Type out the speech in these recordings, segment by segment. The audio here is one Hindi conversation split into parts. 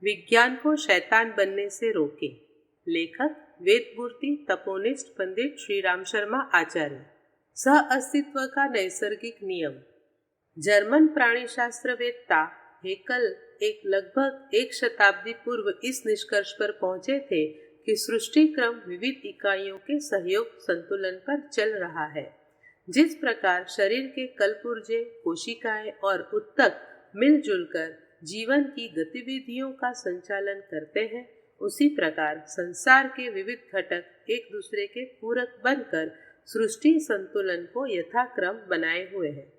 विज्ञान को शैतान बनने से रोके। लेखक वेदमूर्ति तपोनिष्ठ पंडित श्री राम शर्मा आचार्य। सह अस्तित्व का नैसर्गिक नियम। जर्मन प्राणीशास्त्रवेत्ता हेकल लगभग एक शताब्दी पूर्व इस निष्कर्ष पर पहुंचे थे कि सृष्टि क्रम विविध इकाइयों के सहयोग संतुलन पर चल रहा है। जिस प्रकार शरीर के कलपुर्जे, कोशिकाएं और उत्तक मिलजुल कर जीवन की गतिविधियों का संचालन करते हैं, उसी प्रकार संसार के विविध घटक एक दूसरे के पूरक बनकर सृष्टि संतुलन को यथाक्रम बनाए हुए हैं।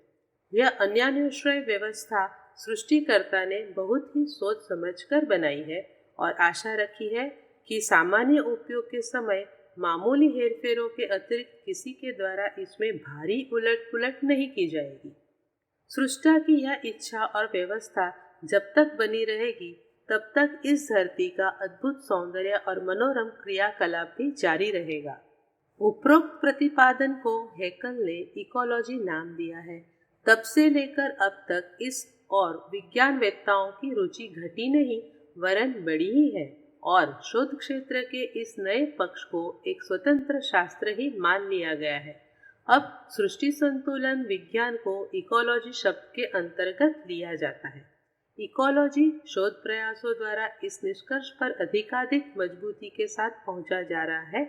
यह अन्यान्योश्रय व्यवस्था सृष्टिकर्ता ने बहुत ही सोच समझकर बनाई है और आशा रखी है कि सामान्य उपयोग के समय मामूली हेरफेरों के अतिरिक्त किसी के द्वारा इसमें भारी उलट पुलट नहीं की जाएगी। सृष्टा की यह इच्छा और व्यवस्था जब तक बनी रहेगी, तब तक इस धरती का अद्भुत सौंदर्य और मनोरम क्रियाकलाप भी जारी रहेगा। उपरोक्त प्रतिपादन को हेकल ने इकोलॉजी नाम दिया है। तब से लेकर अब तक इस और विज्ञानवेत्ताओं की रुचि घटी नहीं, वरन बढ़ी ही है और शोध क्षेत्र के इस नए पक्ष को एक स्वतंत्र शास्त्र ही मान लिया गया है। अब सृष्टि संतुलन विज्ञान को इकोलॉजी शब्द के अंतर्गत लिया जाता है। इकोलॉजी शोध प्रयासों द्वारा इस निष्कर्ष पर अधिकाधिक मजबूती के साथ पहुंचा जा रहा है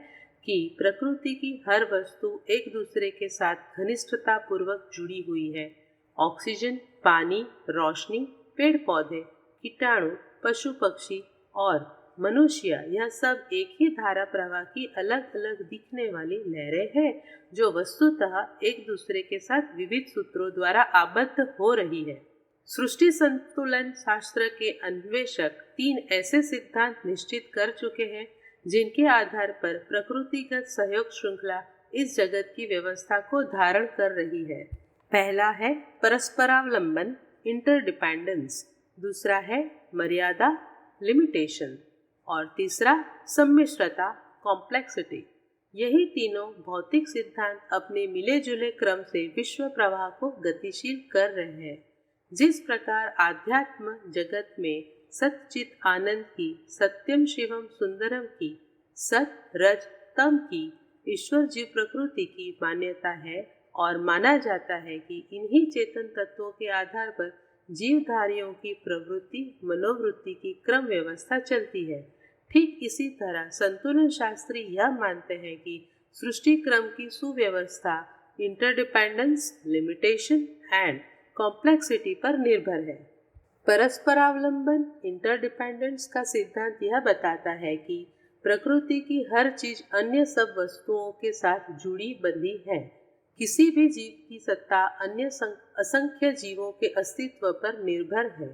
कि प्रकृति की हर वस्तु एक दूसरे के साथ घनिष्ठता पूर्वक जुड़ी हुई है। ऑक्सीजन, पानी, रोशनी, पेड़ पौधे, कीटाणु, पशु पक्षी और मनुष्य, यह सब एक ही धारा प्रवाह की अलग अलग दिखने वाली लहरें हैं जो वस्तुतः एक दूसरे के साथ विविध सूत्रों द्वारा आबद्ध हो रही है। सृष्टि संतुलन शास्त्र के अन्वेषक 3 ऐसे सिद्धांत निश्चित कर चुके हैं जिनके आधार पर प्रकृतिगत सहयोग श्रृंखला इस जगत की व्यवस्था को धारण कर रही है। पहला है परस्परावलंबन, इंटरडिपेंडेंस। दूसरा है मर्यादा, लिमिटेशन। और तीसरा सम्मिश्रता, कॉम्प्लेक्सिटी। यही तीनों भौतिक सिद्धांत अपने मिले जुले क्रम से विश्व प्रवाह को गतिशील कर रहे हैं। जिस प्रकार आध्यात्म जगत में सच्चित आनंद की, सत्यम शिवम सुंदरम की, सत रज तम की, ईश्वर जीव प्रकृति की मान्यता है और माना जाता है कि इन्हीं चेतन तत्वों के आधार पर जीवधारियों की प्रवृत्ति मनोवृत्ति की क्रम व्यवस्था चलती है, ठीक इसी तरह संतुलन शास्त्री यह मानते हैं कि सृष्टि क्रम की सुव्यवस्था इंटरडिपेंडेंस, लिमिटेशन एंड कॉम्प्लेक्सिटी पर निर्भर है। परस्परावलंबन, इंटरडिपेंडेंस का सिद्धांत यह बताता है कि प्रकृति की हर चीज अन्य सब वस्तुओं के साथ जुड़ी बंधी है। किसी भी जीव की सत्ता अन्य असंख्य जीवों के अस्तित्व पर निर्भर है।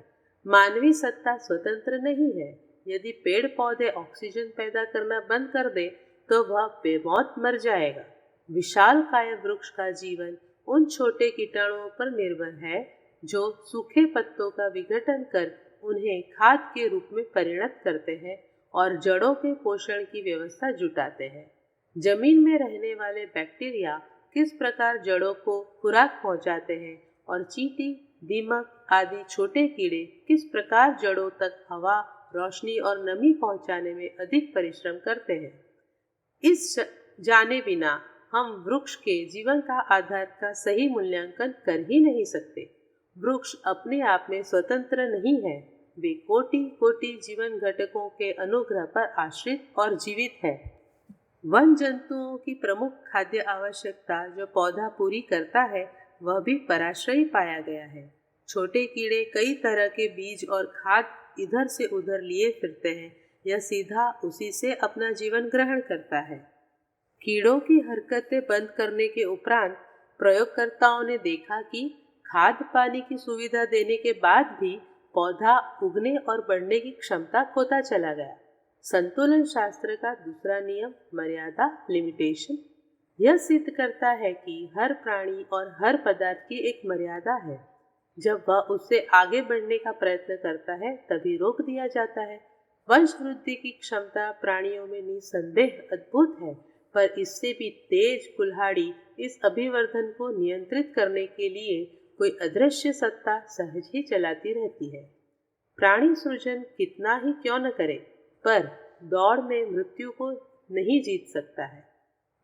मानवीय सत्ता स्वतंत्र नहीं है। यदि पेड़ पौधे ऑक्सीजन पैदा करना बंद कर दे तो वह बेमौत मर जाएगा। विशाल काय वृक्ष का जीवन उन छोटे कीटाणुओं पर निर्भर है जो सूखे पत्तों का विघटन कर उन्हें खाद के रूप में परिणत करते हैं और जड़ों के पोषण की व्यवस्था जुटाते हैं। जमीन में रहने वाले बैक्टीरिया किस प्रकार जड़ों को खुराक पहुंचाते हैं और चींटी, दीमक आदि छोटे कीड़े किस प्रकार जड़ों तक हवा, रोशनी और नमी पहुंचाने में अधिक परिश्रम करते हैं, इस जाने बिना हम वृक्ष के जीवन का आधार का सही मूल्यांकन कर ही नहीं सकते। वृक्ष अपने आप में स्वतंत्र नहीं है, वे कोटि कोटि जीवन घटकों के अनुग्रह पर आश्रित और जीवित है। वन जंतुओं की प्रमुख खाद्य आवश्यकता जो पौधा पूरी करता है, वह भी पराश्रयी पाया गया है। छोटे कीड़े कई तरह के बीज और खाद इधर से उधर लिए फिरते हैं, यह सीधा उसी से अपना जीवन ग्रहण करता है। कीड़ों की हरकतें बंद करने के उपरांत प्रयोगकर्ताओं ने देखा कि खाद पानी की सुविधा देने के बाद भी पौधा उगने और बढ़ने की क्षमता खोता चला गया। संतुलन शास्त्र का दूसरा नियम मर्यादा, लिमिटेशन, यह सिद्ध करता है कि हर प्राणी और हर पदार्थ की एक मर्यादा है। जब वह उससे आगे बढ़ने का प्रयत्न करता है तभी रोक दिया जाता है। वंश वृद्धि की क्षमता प्राणियों में निसंदेह अद्भुत है, पर इससे भी तेज कुल्हाड़ी इस अभिवर्धन को नियंत्रित करने के लिए कोई अदृश्य सत्ता सहज ही चलाती रहती है। प्राणी सृजन कितना ही क्यों न करे, पर दौड़ में मृत्यु को नहीं जीत सकता है।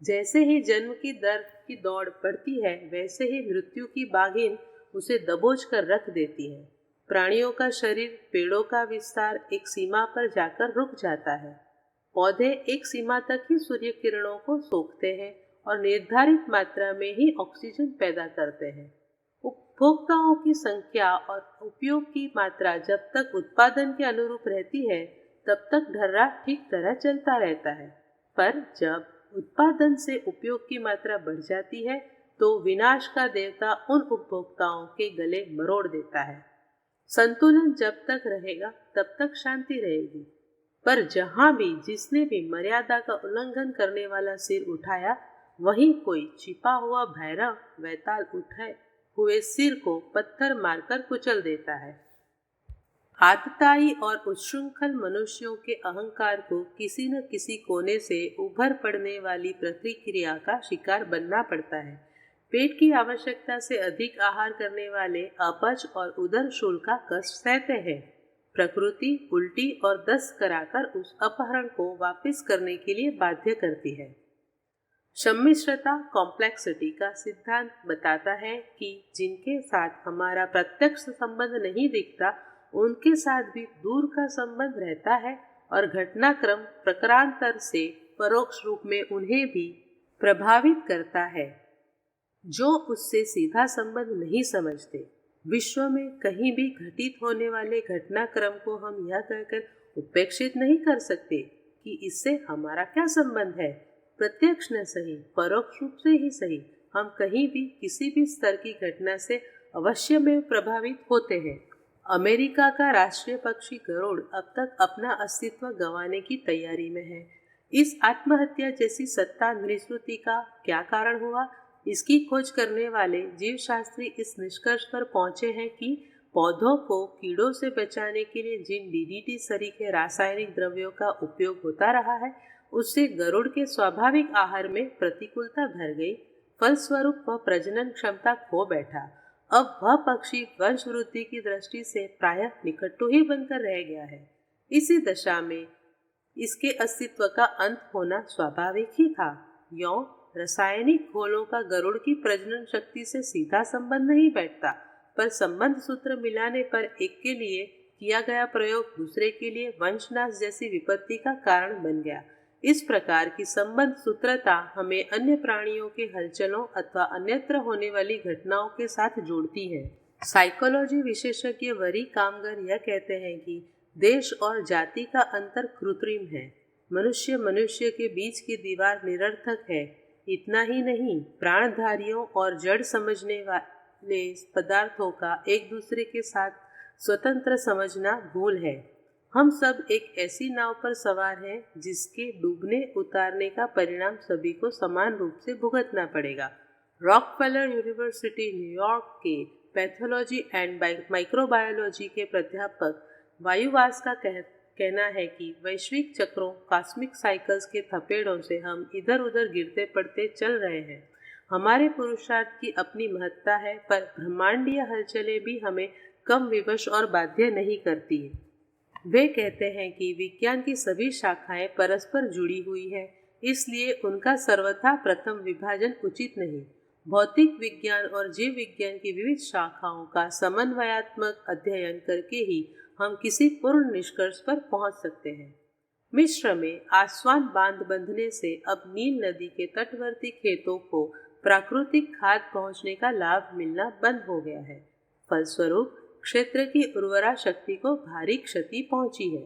जैसे ही जन्म की दर की दौड़ बढ़ती है, वैसे ही मृत्यु की बाघिन उसे दबोच कर रख देती है। प्राणियों का शरीर, पेड़ों का विस्तार एक सीमा पर जाकर रुक जाता है। पौधे एक सीमा तक ही सूर्य किरणों को सोखते हैं और निर्धारित मात्रा में ही ऑक्सीजन पैदा करते हैं। उपभोक्ताओं की संख्या और उपयोग की मात्रा जब तक उत्पादन के अनुरूप रहती है, तब तक ढर्रा ठीक तरह चलता रहता है। पर जब उत्पादन से उपयोग की मात्रा बढ़ जाती है, तो विनाश का देवता उन उपभोक्ताओं के गले मरोड़ देता है। संतुलन जब तक रहेगा, तब तक शांति रहेगी। पर जहां भी जिसने भी मर्यादा का उल्लंघन करने वाला सिर उठाया, वहीं कोई छिपा हुआ भैरव वैताल उठाए हुए सिर को पत्थर मारकर कुचल देता है। आतताई और उच्छृंखल मनुष्यों के अहंकार को किसी न किसी कोने से उभर पड़ने वाली प्रतिक्रिया का शिकार बनना पड़ता है। पेट की आवश्यकता से अधिक आहार करने वाले अपच और उदर शूल का कष्ट सहते हैं। प्रकृति उल्टी और दस्त कराकर उस अपहरण को वापस करने के लिए बाध्य करती है। सम्मिश्रता कॉम्प्लेक्सिटी का सिद्धांत बताता है कि जिनके साथ हमारा प्रत्यक्ष संबंध नहीं दिखता, उनके साथ भी दूर का संबंध रहता है और घटनाक्रम प्रकारांतर से परोक्ष रूप में उन्हें भी प्रभावित करता है, जो उससे सीधा संबंध नहीं समझते। विश्व में कहीं भी घटित होने वाले घटनाक्रम को हम यह कहकर उपेक्षित नहीं कर सकते कि इससे हमारा क्या संबंध है। प्रत्यक्ष न सही, परोक्ष रूप से ही सही, हम कहीं भी किसी भी स्तर की घटना से अवश्य में प्रभावित होते हैं। अमेरिका का राष्ट्रीय पक्षी गरुड़ अब तक अपना अस्तित्व गंवाने की तैयारी में है। इस आत्महत्या जैसी सत्ता निष्कृति का क्या कारण हुआ, इसकी खोज करने वाले जीवशास्त्री इस निष्कर्ष पर पहुंचे हैं कि पौधों को कीड़ों से बचाने के लिए जिन डीडीटी सरीखे रासायनिक द्रव्यों का उपयोग होता रहा है, उससे गरुड़ के स्वाभाविक आहार में प्रतिकूलता भर गई। फलस्वरूप वह प्रजनन क्षमता खो बैठा। अब वह पक्षी वंश वृद्धि की दृष्टि से प्रायः निकट्टू ही बनकर रह गया है। इसी दशा में इसके अस्तित्व का अंत होना स्वाभाविक ही था। यों रासायनिक घोलों का गरुड़ की प्रजनन शक्ति से सीधा संबंध नहीं बैठता, पर संबंध सूत्र मिलाने पर एक के लिए किया गया प्रयोग दूसरे के लिए वंशनाश जैसी विपत्ति का कारण बन गया। इस प्रकार की संबंध सूत्रता हमें अन्य प्राणियों के हलचलों अथवा अन्यत्र होने वाली घटनाओं के साथ जोड़ती है। साइकोलॉजी विशेषज्ञ वरी कामगर यह कहते हैं कि देश और जाति का अंतर कृत्रिम है। मनुष्य मनुष्य के बीच की दीवार निरर्थक है। इतना ही नहीं, प्राणधारियों और जड़ समझने वाले पदार्थों का एक दूसरे के साथ स्वतंत्र समझना भूल है। हम सब एक ऐसी नाव पर सवार हैं जिसके डूबने उतारने का परिणाम सभी को समान रूप से भुगतना पड़ेगा। रॉकफेलर यूनिवर्सिटी न्यूयॉर्क के पैथोलॉजी एंड माइक्रोबायोलॉजी के प्राध्यापक वायुवास का कहना है कि वैश्विक चक्रों कॉस्मिक साइकिल्स के थपेड़ों से हम इधर उधर गिरते पड़ते चल रहे हैं। हमारे पुरुषार्थ की अपनी महत्ता है, पर ब्रह्मांडीय हलचलें भी हमें कम विवश और बाध्य नहीं करती। वे कहते हैं कि विज्ञान की सभी शाखाएं परस्पर जुड़ी हुई हैं, इसलिए उनका सर्वथा प्रथम विभाजन उचित नहीं। भौतिक विज्ञान और जीव विज्ञान की विविध शाखाओं का समन्वयात्मक अध्ययन करके ही हम किसी पूर्ण निष्कर्ष पर पहुंच सकते हैं। मिस्र में आसवान बांध बंधने से अब नील नदी के तटवर्ती खेतों को प्राकृतिक खाद पहुंचने का लाभ मिलना बंद हो गया है। फलस्वरूप क्षेत्र की उर्वरा शक्ति को भारी क्षति पहुंची है।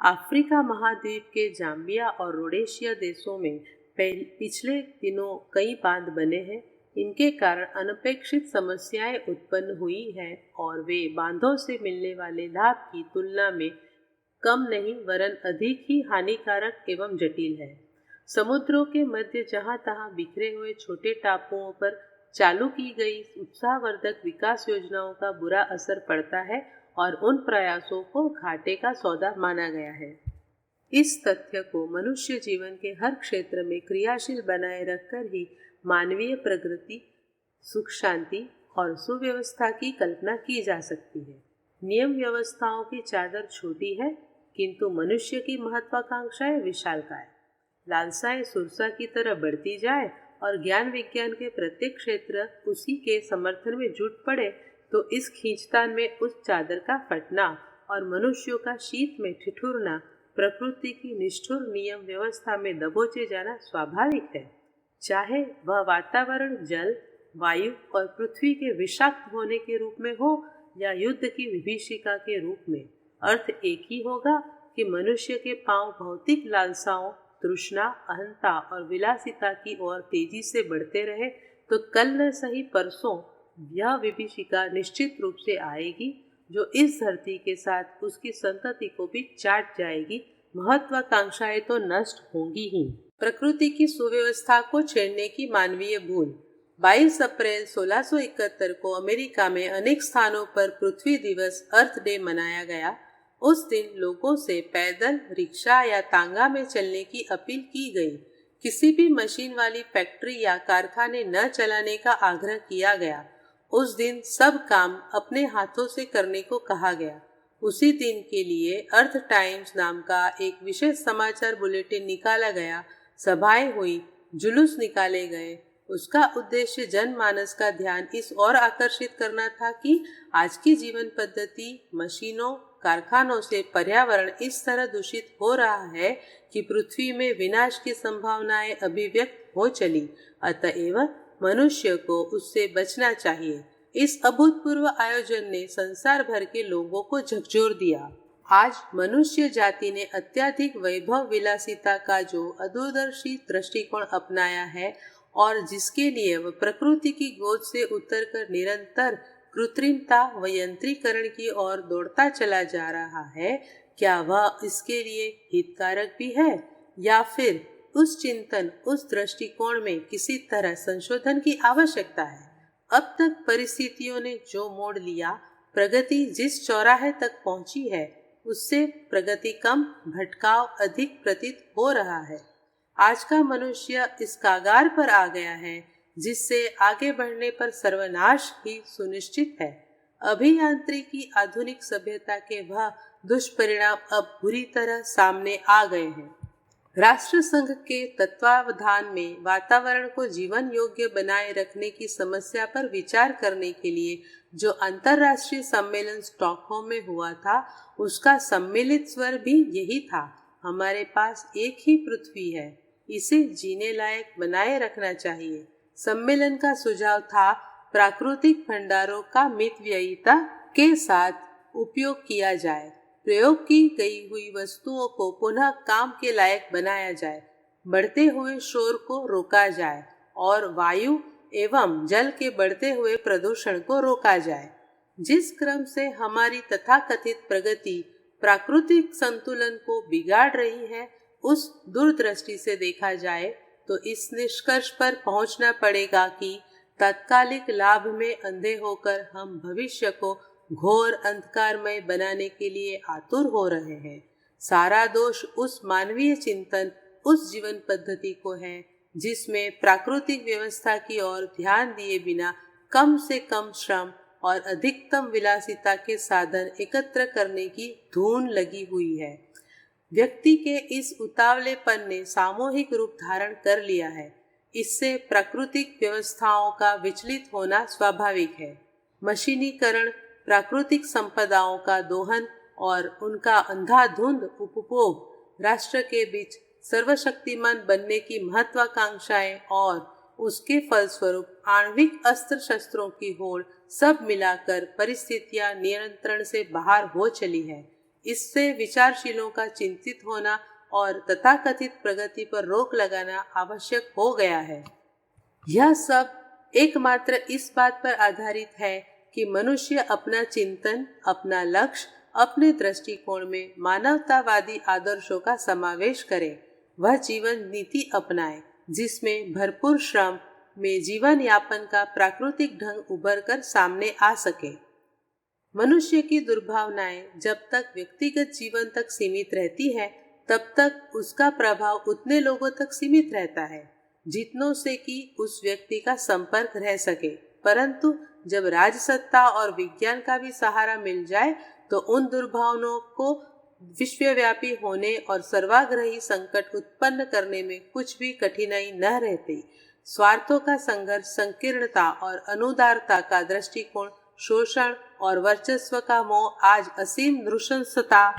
अफ्रीका महाद्वीप के जाम्बिया और रोडेशिया देशों में पिछले दिनों कई बांध बने हैं। इनके कारण अनपेक्षित समस्याएं उत्पन्न हुई हैं और वे बांधों से मिलने वाले लाभ की तुलना में कम नहीं वरन अधिक ही हानिकारक एवं जटिल है। समुद्रों के मध्य जहां तहां बिखरे हुए छोटे टापुओं पर चालू की गई उत्साहवर्धक विकास योजनाओं का बुरा असर पड़ता है और उन प्रयासों को घाटे का सौदा माना गया है। इस तथ्य को मनुष्य जीवन के हर क्षेत्र में क्रियाशील बनाए रखकर ही मानवीय प्रगति, सुख शांति और सुव्यवस्था की कल्पना की जा सकती है। नियम व्यवस्थाओं की चादर छोटी है, किंतु मनुष्य की महत्वाकांक्षाएं विशालकाय। लालसाएं सुरसा की तरह बढ़ती जाए और ज्ञान विज्ञान के प्रत्येक क्षेत्र उसी के समर्थन में जुट पड़े, तो इस खींचतान में उस चादर का फटना और मनुष्यों का शीत में ठिठुरना, प्रकृति की निष्ठुर नियम व्यवस्था में दबोचे जाना स्वाभाविक है। चाहे वह वातावरण जल, वायु और पृथ्वी के विषाक्त होने के रूप में हो या युद्ध की विभीषिका के रूप में, अर्थ एक ही होगा कि मनुष्य के पांव भौतिक लालसाओं, तृष्णा, अहंता और विलासिता की ओर तेजी से बढ़ते रहे तो कल न सही परसों यह विभीषिका निश्चित रूप से आएगी, जो इस धरती के साथ उसकी संतति को भी चाट जाएगी। महत्वाकांक्षाएं तो नष्ट होंगी ही। प्रकृति की सुव्यवस्था को छेड़ने की मानवीय भूल। 22 अप्रैल 1671 को अमेरिका में अनेक स्थानों पर पृथ्वी दिवस, अर्थ डे मनाया गया। उस दिन लोगों से पैदल, रिक्शा या तांगा में चलने की अपील की गई। किसी भी मशीन वाली फैक्ट्री या कारखाने न चलाने का आग्रह किया गया। उस दिन सब काम अपने हाथों से करने को कहा गया। उसी दिन के लिए अर्थ टाइम्स नाम का एक विशेष समाचार बुलेटिन निकाला गया। सभाएं हुई, जुलूस निकाले गए। उसका उद्देश्य जनमानस का ध्यान इस ओर आकर्षित करना था कि आज की जीवन पद्धति, मशीनों, कारखानों से पर्यावरण इस तरह दूषित हो रहा है कि पृथ्वी में विनाश की संभावनाएं अभिव्यक्त हो चली, अतएव मनुष्य को उससे बचना चाहिए। इस अभूतपूर्व आयोजन ने संसार भर के लोगों को झकझोर दिया। आज मनुष्य जाति ने अत्यधिक वैभव विलासिता का जो अदूरदर्शी दृष्टिकोण अपनाया है और जिसके लिए वह प्रकृति की गोद से उतरकर निरंतर कृत्रिमता व यंत्रीकरण की ओर दौड़ता चला जा रहा है, क्या वह इसके लिए हितकारक भी है या फिर उस चिंतन, उस दृष्टिकोण में किसी तरह संशोधन की आवश्यकता है? अब तक परिस्थितियों ने जो मोड़ लिया, प्रगति जिस चौराहे तक पहुंची है, उससे प्रगति कम, भटकाव अधिक प्रतीत हो रहा है। आज का मनुष्य इस कागार पर आ गया है जिससे आगे बढ़ने पर सर्वनाश ही सुनिश्चित है। अभियांत्रिकी आधुनिक सभ्यता के वह दुष्परिणाम अब बुरी तरह सामने आ गए हैं। राष्ट्र संघ के तत्वावधान में वातावरण को जीवन योग्य बनाए रखने की समस्या पर विचार करने के लिए जो अंतर्राष्ट्रीय सम्मेलन स्टॉकहोम में हुआ था, उसका सम्मिलित स्वर भी यही था। हमारे पास एक ही पृथ्वी है, इसे जीने लायक बनाए रखना चाहिए। सम्मेलन का सुझाव था प्राकृतिक भंडारों का मितव्ययिता के साथ उपयोग किया जाए, प्रयोग की गई हुई वस्तुओं को पुनः काम के लायक बनाया जाए, बढ़ते हुए शोर को रोका जाए और वायु एवं जल के बढ़ते हुए प्रदूषण को रोका जाए। जिस क्रम से हमारी तथाकथित प्रगति प्राकृतिक संतुलन को बिगाड़ रही है, उस दूरदृष्टि से देखा जाए तो इस निष्कर्ष पर पहुंचना पड़ेगा कि तात्कालिक लाभ में अंधे होकर हम भविष्य को घोर अंधकारमय बनाने के लिए आतुर हो रहे हैं। सारा दोष उस मानवीय चिंतन, उस जीवन पद्धति को है जिसमें प्राकृतिक व्यवस्था की ओर ध्यान दिए बिना कम से कम श्रम और अधिकतम विलासिता के साधन एकत्र करने की धून लगी हुई है। व्यक्ति के इस उतावलेपन ने सामूहिक रूप धारण कर लिया है। इससे प्राकृतिक व्यवस्थाओं का विचलित होना स्वाभाविक है। मशीनीकरण, प्राकृतिक संपदाओं का दोहन और उनका अंधाधुंध उपभोग, राष्ट्र के बीच सर्वशक्तिमान बनने की महत्वाकांक्षाएं और उसके फलस्वरूप आणविक अस्त्र शस्त्रों की होड़, सब मिलाकर परिस्थितियां नियंत्रण से बाहर हो चली है। इससे विचारशीलों का चिंतित होना और तथाकथित प्रगति पर रोक लगाना आवश्यक हो गया है। यह सब एकमात्र इस बात पर आधारित है कि मनुष्य अपना चिंतन, अपना लक्ष्य, अपने दृष्टिकोण में मानवतावादी आदर्शों का समावेश करे। वह जीवन नीति अपनाए जिसमें भरपूर श्रम में जीवन यापन का प्राकृतिक ढंग उभर कर सामने आ सके। मनुष्य की दुर्भावनाएं जब तक व्यक्तिगत जीवन तक सीमित रहती है, तब तक उसका प्रभाव उतने लोगों तक सीमित रहता है जितनों से कि उस व्यक्ति का संपर्क रह सके। परंतु जब राजसत्ता और विज्ञान का भी सहारा मिल जाए तो उन दुर्भावनाओं को विश्वव्यापी होने और सर्वाग्रही संकट उत्पन्न करने में कुछ भी कठिनाई न रहती। स्वार्थों का संघर्ष, संकीर्णता और अनुदारता का दृष्टिकोण, शोषण और वर्चस्व का मोह आज असीम नृशंसता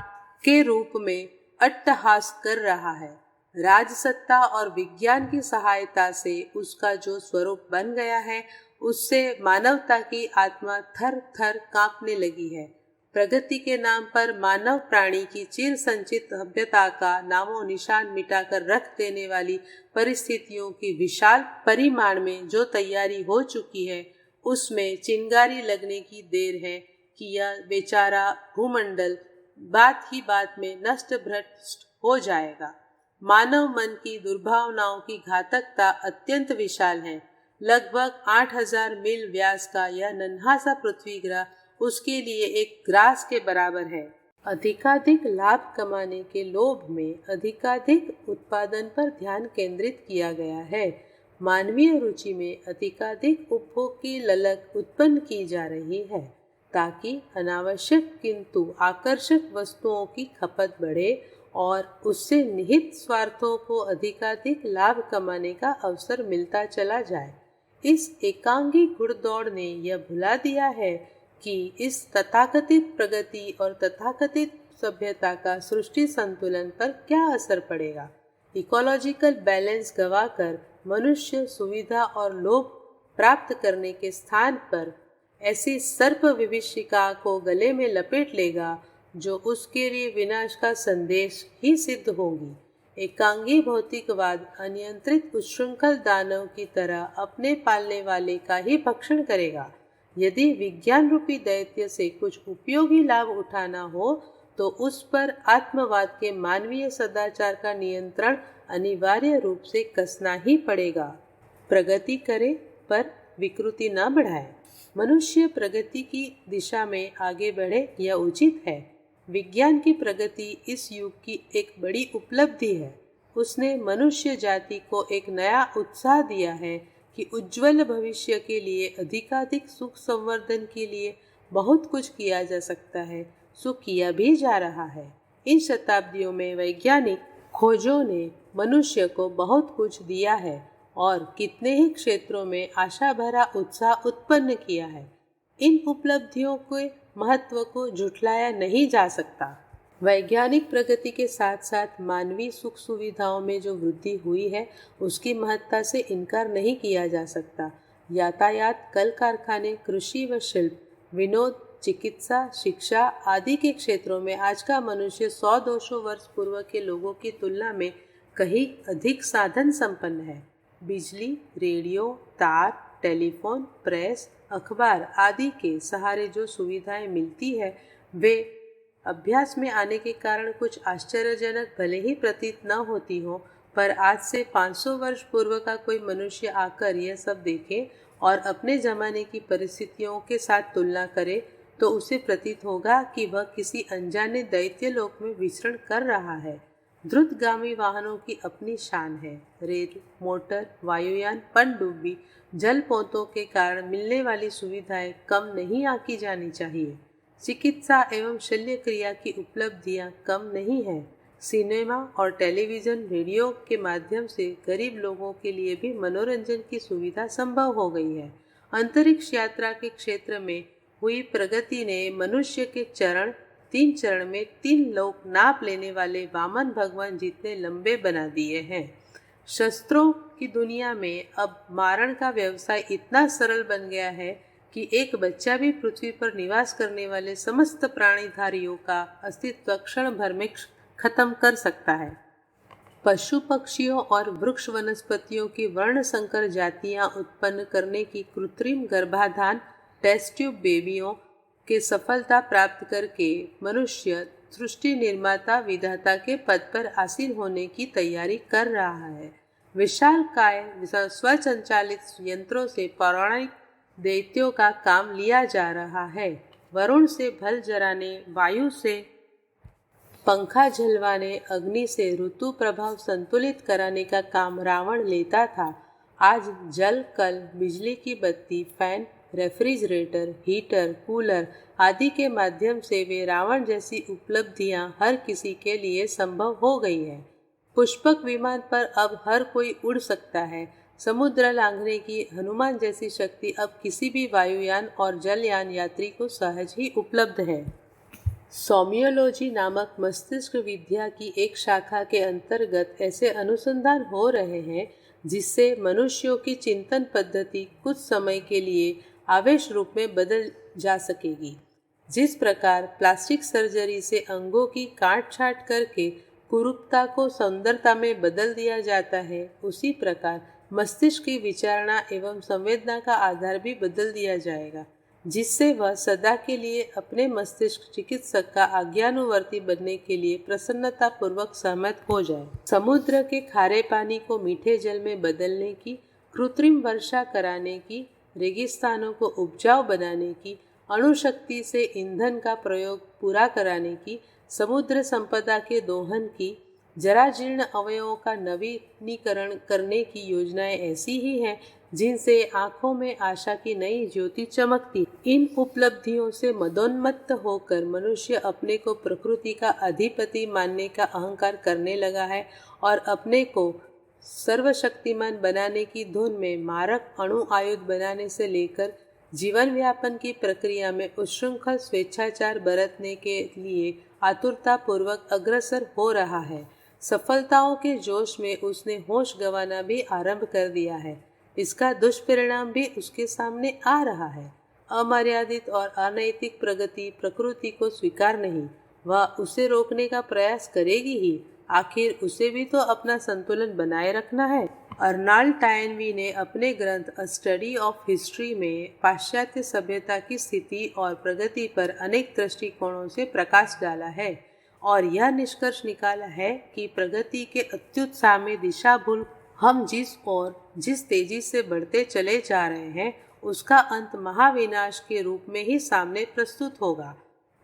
के रूप में अट्टहास कर रहा है। राजसत्ता और विज्ञान की सहायता से उसका जो स्वरूप बन गया है, उससे मानवता की आत्मा थर थर कांपने लगी है। प्रगति के नाम पर मानव प्राणी की चिर संचित सभ्यता का नामो निशान मिटाकर रख देने वाली परिस्थितियों की विशाल परिमाण में जो तैयारी हो चुकी है, उसमें चिंगारी लगने की देर है कि यह बेचारा भूमंडल बात ही बात में नष्ट भ्रष्ट हो जाएगा। मानव मन की दुर्भावनाओं की घातकता अत्यंत विशाल है। लगभग 8000 मील व्यास का यह नन्हा सा पृथ्वी ग्रह उसके लिए एक ग्रास के बराबर है। अधिकाधिक लाभ कमाने के लोभ में अधिकाधिक उत्पादन पर ध्यान केंद्रित किया गया है। मानवीय रुचि में अधिकाधिक उपभोग की ललक उत्पन्न की जा रही है ताकि अनावश्यक किंतु आकर्षक वस्तुओं की खपत बढ़े और उससे निहित स्वार्थों को अधिकाधिक लाभ कमाने का अवसर मिलता चला जाए। इस एकांगी घुड़दौड़ ने यह भुला दिया है कि इस तथाकथित प्रगति और तथाकथित सभ्यता का सृष्टि संतुलन पर क्या असर पड़ेगा। इकोलॉजिकल बैलेंस गंवाकर मनुष्य सुविधा और लोभ प्राप्त करने के स्थान पर ऐसी सर्प विभीषिका को गले में लपेट लेगा जो उसके लिए विनाश का संदेश ही सिद्ध होगी। एकांगी भौतिकवाद अनियंत्रित उच्छृंखल दानव की तरह अपने पालने वाले का ही भक्षण करेगा। यदि विज्ञान रूपी दैत्य से कुछ उपयोगी लाभ उठाना हो तो उस पर आत्मवाद के मानवीय सदाचार का नियंत्रण अनिवार्य रूप से कसना ही पड़ेगा। प्रगति करे पर विकृति न बढ़ाए। मनुष्य प्रगति की दिशा में आगे बढ़े यह उचित है। विज्ञान की प्रगति इस युग की एक बड़ी उपलब्धि है। उसने मनुष्य जाति को एक नया उत्साह दिया है कि उज्जवल भविष्य के लिए अधिकाधिक सुख संवर्धन के लिए बहुत कुछ किया जा सकता है, सो किया भी जा रहा है। इन शताब्दियों में वैज्ञानिक खोजों ने मनुष्य को बहुत कुछ दिया है और कितने ही क्षेत्रों में आशा भरा उत्साह उत्पन्न किया है। इन उपलब्धियों के महत्व को झुठलाया नहीं जा सकता। वैज्ञानिक प्रगति के साथ साथ मानवीय सुख सुविधाओं में जो वृद्धि हुई है उसकी महत्ता से इनकार नहीं किया जा सकता। यातायात, कल कारखाने, कृषि व शिल्प, विनोद, चिकित्सा, शिक्षा आदि के क्षेत्रों में आज का मनुष्य 100-200 वर्ष पूर्व के लोगों की तुलना में कहीं अधिक साधन संपन्न है। बिजली, रेडियो, तार, टेलीफोन, प्रेस, अखबार आदि के सहारे जो सुविधाएं मिलती है वे अभ्यास में आने के कारण कुछ आश्चर्यजनक भले ही प्रतीत न होती हो, पर आज से 500 वर्ष पूर्व का कोई मनुष्य आकर यह सब देखे और अपने जमाने की परिस्थितियों के साथ तुलना करे तो उसे प्रतीत होगा कि वह किसी अनजाने दैत्य लोक में विचरण कर रहा है। द्रुतगामी वाहनों की अपनी शान है। रेल, मोटर, वायुयान, पनडुब्बी, जलपोतों के कारण मिलने वाली सुविधाएं कम नहीं आंकी जानी चाहिए। चिकित्सा एवं शल्य क्रिया की उपलब्धियां कम नहीं है। सिनेमा और टेलीविज़न, रेडियो के माध्यम से गरीब लोगों के लिए भी मनोरंजन की सुविधा संभव हो गई है। अंतरिक्ष यात्रा के क्षेत्र में हुई प्रगति ने मनुष्य के तीन चरण में 3 लोक नाप लेने वाले वामन भगवान जितने लंबे बना दिए हैं। शस्त्रों की दुनिया में अब मारण का व्यवसाय इतना सरल बन गया है कि एक बच्चा भी पृथ्वी पर निवास करने वाले समस्त प्राणीधारियों का अस्तित्व क्षण भर में खत्म कर सकता है। पशु पक्षियों और वृक्ष वनस्पतियों की वर्ण संकर जातियां उत्पन्न करने की कृत्रिम गर्भाधान टेस्ट ट्यूब बेबियों के सफलता प्राप्त करके मनुष्य सृष्टि निर्माता विधाता के पद पर आसीन होने की तैयारी कर रहा है। विशालकाय स्वचालित यंत्रों से पौराणिक दैत्यों का काम लिया जा रहा है। वरुण से भल जराने, वायु से पंखा झलवाने, अग्नि से ऋतु प्रभाव संतुलित कराने का काम रावण लेता था। आज जल, कल, बिजली की बत्ती, फैन, रेफ्रिजरेटर, हीटर, कूलर आदि के माध्यम से वे रावण जैसी उपलब्धियां हर किसी के लिए संभव हो गई है। पुष्पक विमान पर अब हर कोई उड़ सकता है। समुद्र लांघने की हनुमान जैसी शक्ति अब किसी भी वायुयान और जलयान यात्री को सहज ही उपलब्ध है। सोमियोलॉजी नामक मस्तिष्क विद्या की एक शाखा के अंतर्गत ऐसे अनुसंधान हो रहे हैं जिससे मनुष्यों की चिंतन पद्धति कुछ समय के लिए आवेश रूप में बदल जा सकेगी। जिस प्रकार प्लास्टिक सर्जरी से अंगों की काट छाट करके कुरूपता को सुंदरता में बदल दिया जाता है, उसी प्रकार मस्तिष्क की विचारणा एवं संवेदना का आधार भी बदल दिया जाएगा, जिससे वह सदा के लिए अपने मस्तिष्क चिकित्सक का आज्ञानुवर्ती बनने के लिए प्रसन्नता पूर्वक सहमत हो जाए। समुद्र के खारे पानी को मीठे जल में बदलने की, कृत्रिम वर्षा कराने की, रेगिस्तानों को उपजाऊ बनाने की, अणुशक्ति से ईंधन का प्रयोग पूरा कराने की, समुद्र संपदा के दोहन की, जराजीर्ण अवयवों का नवीनीकरण करने की योजनाएं ऐसी ही हैं जिनसे आंखों में आशा की नई ज्योति चमकती। इन उपलब्धियों से मदोन्मत्त होकर मनुष्य अपने को प्रकृति का अधिपति मानने का अहंकार करने लगा है और अपने को सर्वशक्तिमान बनाने की धुन में मारक अणु आयुध बनाने से लेकर जीवन व्यापन की प्रक्रिया में उच्छृंखल स्वेच्छाचार बरतने के लिए आतुरता पूर्वक अग्रसर हो रहा है। सफलताओं के जोश में उसने होश गंवाना भी आरंभ कर दिया है। इसका दुष्परिणाम भी उसके सामने आ रहा है। अमर्यादित और अनैतिक प्रगति प्रकृति को स्वीकार नहीं, वह उसे रोकने का प्रयास करेगी ही। आखिर उसे भी तो अपना संतुलन बनाए रखना है। अर्नाल्ड टायनवी ने अपने ग्रंथ अ स्टडी ऑफ हिस्ट्री में पाश्चात्य सभ्यता की स्थिति और प्रगति पर अनेक दृष्टिकोणों से प्रकाश डाला है और यह निष्कर्ष निकाला है कि प्रगति के अत्युत्साह में दिशा भूल हम जिस तेजी से बढ़ते चले जा रहे हैं, उसका अंत महाविनाश के रूप में ही सामने प्रस्तुत होगा।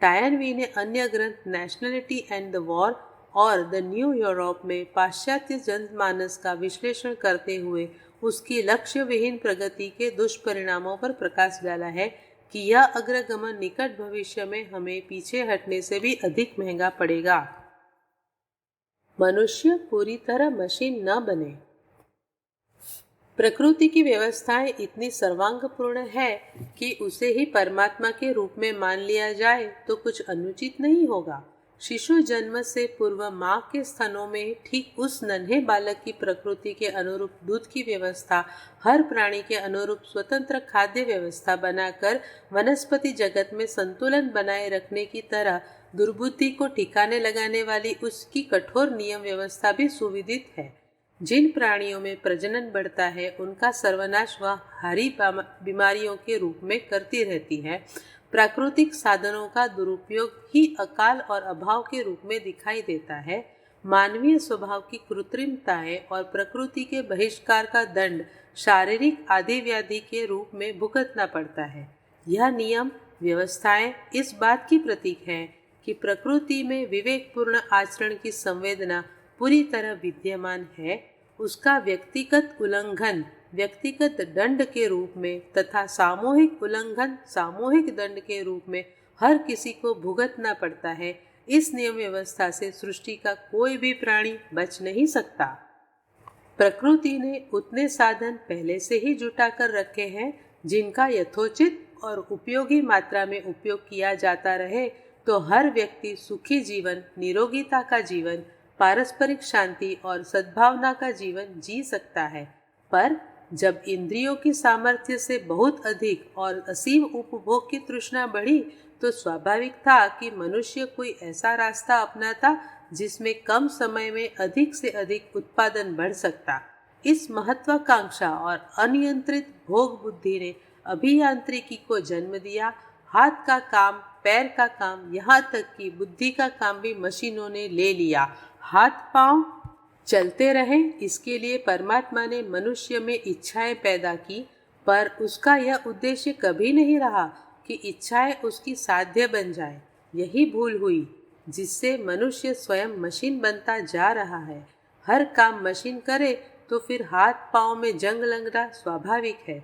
टायनवी ने अन्य ग्रंथ नेशनलिटी एंड द वॉर और द न्यू यूरोप में पाश्चात्य जनमानस का विश्लेषण करते हुए उसकी लक्ष्य विहीन प्रगति के दुष्परिणामों पर प्रकाश डाला है कि यह अग्रगमन निकट भविष्य में हमें पीछे हटने से भी अधिक महंगा पड़ेगा। मनुष्य पूरी तरह मशीन न बने। प्रकृति की व्यवस्थाएं इतनी सर्वांगपूर्ण है कि उसे ही परमात्मा के रूप में मान लिया जाए तो कुछ अनुचित नहीं होगा। शिशु जन्म से पूर्व माँ के स्तनों में ठीक उस नन्हे बालक की प्रकृति के अनुरूप दूध की व्यवस्था, हर प्राणी के अनुरूप स्वतंत्र खाद्य व्यवस्था बनाकर वनस्पति जगत में संतुलन बनाए रखने की तरह दुर्बुद्धि को ठिकाने लगाने वाली उसकी कठोर नियम व्यवस्था भी सुविदित है। जिन प्राणियों में प्रजनन बढ़ता है उनका सर्वनाश वह हारी बीमारियों के रूप में करती रहती है। प्राकृतिक साधनों का दुरुपयोग ही अकाल और अभाव के रूप में दिखाई देता है। मानवीय स्वभाव की कृत्रिमताएं और प्रकृति के बहिष्कार का दंड शारीरिक आदि व्याधि के रूप में भुगतना पड़ता है। यह नियम व्यवस्थाएं इस बात की प्रतीक हैं कि प्रकृति में विवेकपूर्ण आचरण की संवेदना पूरी तरह विद्यमान है। उसका व्यक्तिगत उल्लंघन व्यक्तिगत दंड के रूप में तथा सामूहिक उल्लंघन सामूहिक दंड के रूप में हर किसी को भुगतना पड़ता है। इस नियम व्यवस्था से सृष्टि का कोई भी प्राणी बच नहीं सकता। प्रकृति ने उतने साधन पहले से ही जुटा कर रखे हैं जिनका यथोचित और उपयोगी मात्रा में उपयोग किया जाता रहे तो हर व्यक्ति सुखी जीवन, निरोगिता का जीवन, पारस्परिक शांति और सद्भावना का जीवन जी सकता है। पर जब इंद्रियों की सामर्थ्य से बहुत अधिक और असीम उपभोग की तृष्णा बढ़ी तो स्वाभाविक था कि मनुष्य कोई ऐसा रास्ता अपनाता जिसमें कम समय में अधिक से अधिक उत्पादन बढ़ सकता। इस महत्वाकांक्षा और अनियंत्रित भोग बुद्धि ने अभियांत्रिकी को जन्म दिया। हाथ का काम, पैर का काम, यहाँ तक कि बुद्धि का काम भी मशीनों ने ले लिया। हाथ पांव चलते रहें, इसके लिए परमात्मा ने मनुष्य में इच्छाएं पैदा की, पर उसका यह उद्देश्य कभी नहीं रहा कि इच्छाएं उसकी साध्य बन जाए। यही भूल हुई जिससे मनुष्य स्वयं मशीन बनता जा रहा है। हर काम मशीन करे तो फिर हाथ पांव में जंग लगना स्वाभाविक है।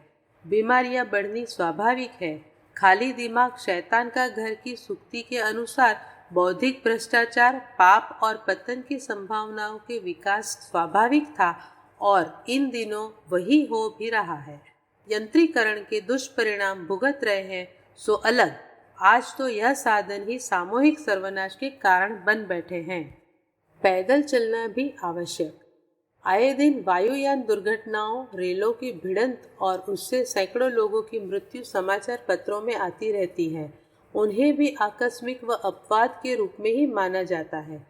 बीमारियां बढ़नी स्वाभाविक है। खाली दिमाग शैतान का घर की सूक्ति के अनुसार बौद्धिक भ्रष्टाचार, पाप और पतन की संभावनाओं के विकास स्वाभाविक था और इन दिनों वही हो भी रहा है। यंत्रीकरण के दुष्परिणाम भुगत रहे हैं सो अलग, आज तो यह साधन ही सामूहिक सर्वनाश के कारण बन बैठे हैं। पैदल चलना भी आवश्यक। आए दिन वायुयान दुर्घटनाओं, रेलों की भिड़ंत और उससे सैकड़ों लोगों की मृत्यु समाचार पत्रों में आती रहती है। उन्हें भी आकस्मिक व अपवाद के रूप में ही माना जाता है।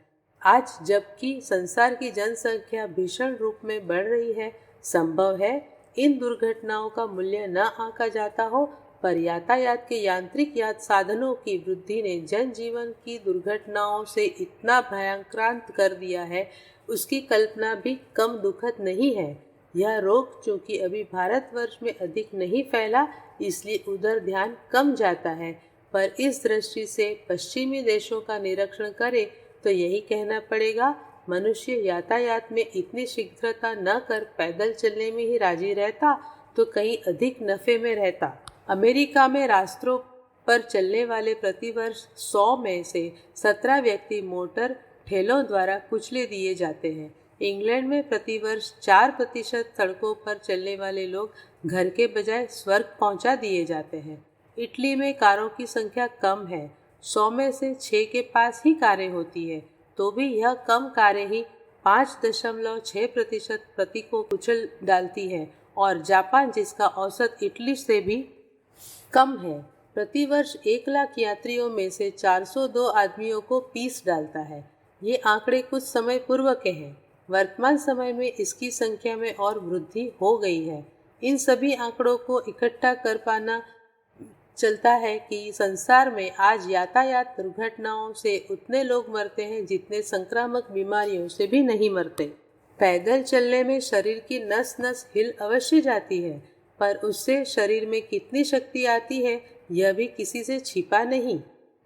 आज जबकि संसार की जनसंख्या भीषण रूप में बढ़ रही है, संभव है इन दुर्घटनाओं का मूल्य न आंका जाता हो, पर यातायात के यांत्रिक साधनों की वृद्धि ने जनजीवन की दुर्घटनाओं से इतना भयंक्रांत कर दिया है, उसकी कल्पना भी कम दुखद नहीं है। यह रोग चूंकि अभी भारतवर्ष में अधिक नहीं फैला, इसलिए उधर ध्यान कम जाता है, पर इस दृष्टि से पश्चिमी देशों का निरीक्षण करें तो यही कहना पड़ेगा, मनुष्य यातायात में इतनी शीघ्रता न कर पैदल चलने में ही राजी रहता तो कहीं अधिक नफे में रहता। अमेरिका में रास्तों पर चलने वाले प्रतिवर्ष 100 में से 17 व्यक्ति मोटर ठेलों द्वारा कुचले दिए जाते हैं। इंग्लैंड में प्रतिवर्ष 4% सड़कों पर चलने वाले लोग घर के बजाय स्वर्ग पहुंचा दिए जाते हैं। इटली में कारों की संख्या कम है, 100 में से 6 के पास ही कारें होती है, तो भी यह कम कारें ही 5.6% प्रति को कुचल डालती है। और जापान, जिसका औसत इटली से भी कम है, प्रतिवर्ष 1 लाख यात्रियों में से 402 आदमियों को पीस डालता है। ये आंकड़े कुछ समय पूर्व के हैं। वर्तमान समय में इसकी संख्या में और वृद्धि हो गई है। इन सभी आंकड़ों को इकट्ठा कर पाना चलता है कि संसार में आज यातायात दुर्घटनाओं से उतने लोग मरते हैं जितने संक्रामक बीमारियों से भी नहीं मरते। पैदल चलने में शरीर की नस नस हिल अवश्य जाती है, पर उससे शरीर में कितनी शक्ति आती है यह भी किसी से छिपा नहीं।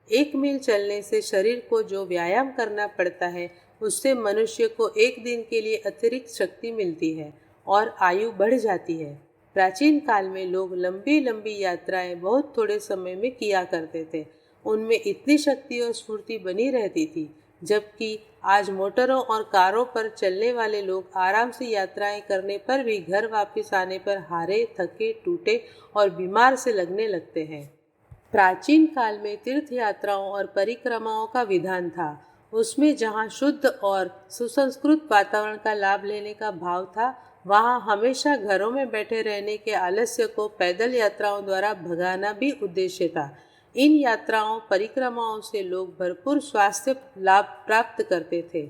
1 मील चलने से शरीर को जो व्यायाम करना पड़ता है, उससे मनुष्य को एक दिन के लिए अतिरिक्त शक्ति मिलती है और आयु बढ़ जाती है। प्राचीन काल में लोग लंबी लंबी यात्राएं बहुत थोड़े समय में किया करते थे। उनमें इतनी शक्ति और स्फूर्ति बनी रहती थी, जबकि आज मोटरों और कारों पर चलने वाले लोग आराम से यात्राएं करने पर भी घर वापस आने पर हारे, थके, टूटे और बीमार से लगने लगते हैं। प्राचीन काल में तीर्थ यात्राओं और परिक्रमाओं का विधान था। उसमें जहाँ शुद्ध और सुसंस्कृत वातावरण का लाभ लेने का भाव था, वहाँ हमेशा घरों में बैठे रहने के आलस्य को पैदल यात्राओं द्वारा भगाना भी उद्देश्य था। इन यात्राओं परिक्रमाओं से लोग भरपूर स्वास्थ्य लाभ प्राप्त करते थे।